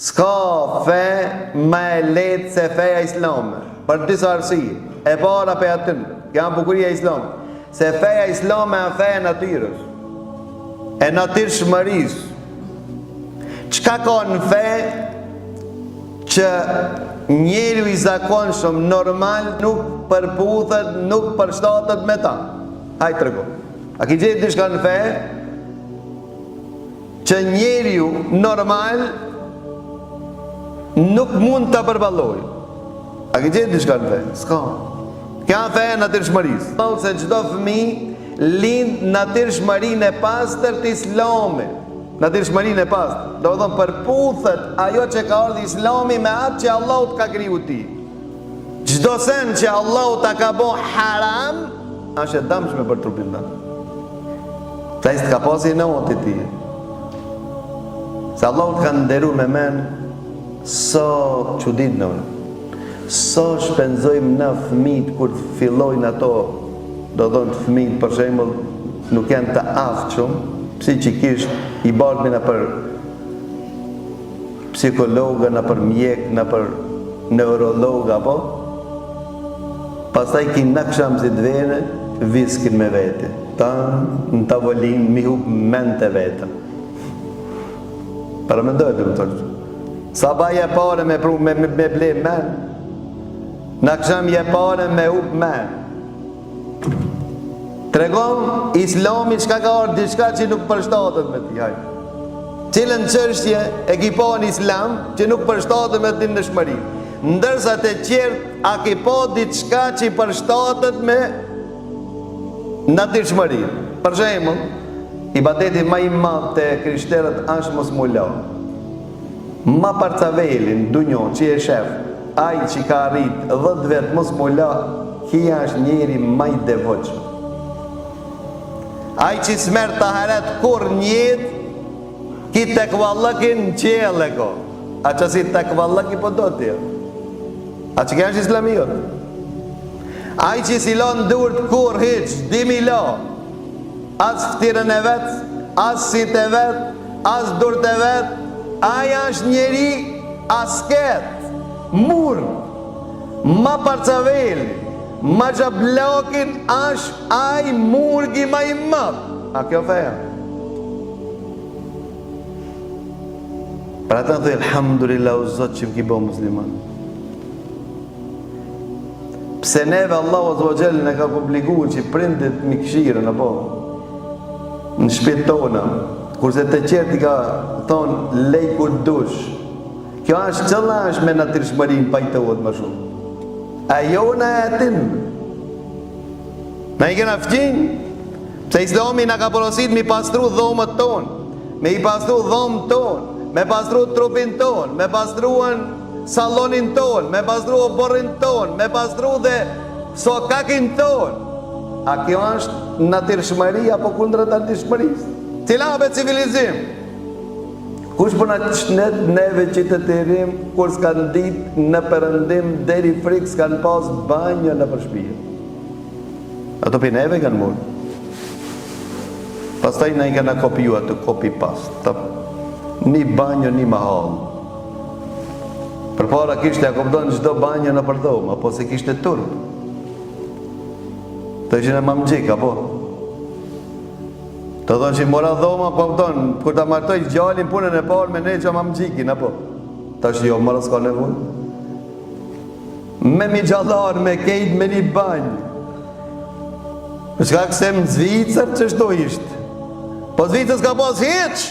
S'ka fe më e lehtë se feja islame, për disa arsye. E para pe aty, kjo është bukuria e Islamit, se feja islame është feja e natyrës, e natyrshmërisë. Çka ka në fe që njeriu i zakonshëm normal nuk përputhet, nuk përshtatet me ta? Hajde trego. A ki gjetë diçka në fe që njeriu normal nuk mund të përballojë? A ki gjetë diçka në fe? S'ka. Kja fe e natyrshmërisë. Thonë se çdo fëmijë lind natyrshmërinë e pastër të Islamit. Natyrshmërinë e pastër. Do të thonë përputhet ajo që ka ardhur Islami me atë që Allahu ka kriju ti. Çdo sen që Allahu ta ka bën haram, është e dëmshme për trupin tënd. Ta ist ka pasi në otë ti. Se Allahu të ka nderuar me men so çudit në unë. So shpenzojmë në fëmijët kur fillojnë ato, do thonë fëmijët për shembull nuk janë të aftshëm, psikikisht i bardhin për psikologë, në për mjek, në për neurolog apo pastaj ki në kësham si të vene viskin me vete ta në tavolin mi hup mente vete para me ndojë të më tërë sa baje pare me ble men në kësham je pare me hup men tregon Islami çka ka ardhur diçka që nuk përshtatet me ti. Hajde. Cilën çështje e ki pa në Islam që nuk përshtatet me ti në dëshmëri. Ndërsa të tjerë a ki pa diçka që përshtatet me natyrshmëri. Për shembull, ibadeti më i madh te krishterët është mos mu la. Ma parcavelin dunjon që e shef, ai që ka arrit 10 vjet mos mu la, kia është njeri më i devotshëm. Ai që smerë të haret kur njët, ki të këvallëkin në qele ko. A që si të këvallëki po do t'ja. A që kja është islamiot. Ai që si lo në durët kur hiq, dimi lo. As fëtirën e vetë, as sit e vetë, as durët e vetë. Aja është njeri asket, murë, ma parcaveli. Ma që blokin është aj murgi ma i mëtë. A kjo feja? Pra të në thujë, alhamdulillah u zotë që më ki bo musliman. Pse neve Allah o zogjel në ka publiku që prindit mi këshirën, apo? Në shpit tona, kurse të qerti ka thonë lej kur dush. Kjo është qëlla është me natyrshmërinë pa i të vodë më shumë. Ajo në atin në i kena fqin pse Islami në ka porosit mi pastru dhomët ton, me i pastru dhomë ton, me pastru trupin ton, me pastruan salonin ton, me pastru oborrin ton, me pastru dhe sokakin ton. A kjo është natyrshmëri apo kundër natyrshmërisë? Cila be civilizim? Kush përna qënet neve që të të rim, kur s'kan dit në përëndim, deri frik s'kan pas banjo në përshpije. Ato për neve kanë mund. Pastaj në i kanë kopiju atë kopi pas. Një banjo, një mahal. Për para kishte a kopdojnë gjdo banjo në përdhom, apo se kishte turp. Të ishin e mamgjik, apo? Të thonë që i mora dhoma, po pëtonë, kur të martoj gjallin punën e parë me ne që ma më gjikin, apo? Ta është jo, mora s'ka nevoj. Me mi gjallar, me kejt, me një banjë. Shka këse më Zvicër që shto ishtë. Po Zvicër s'ka pas hiq.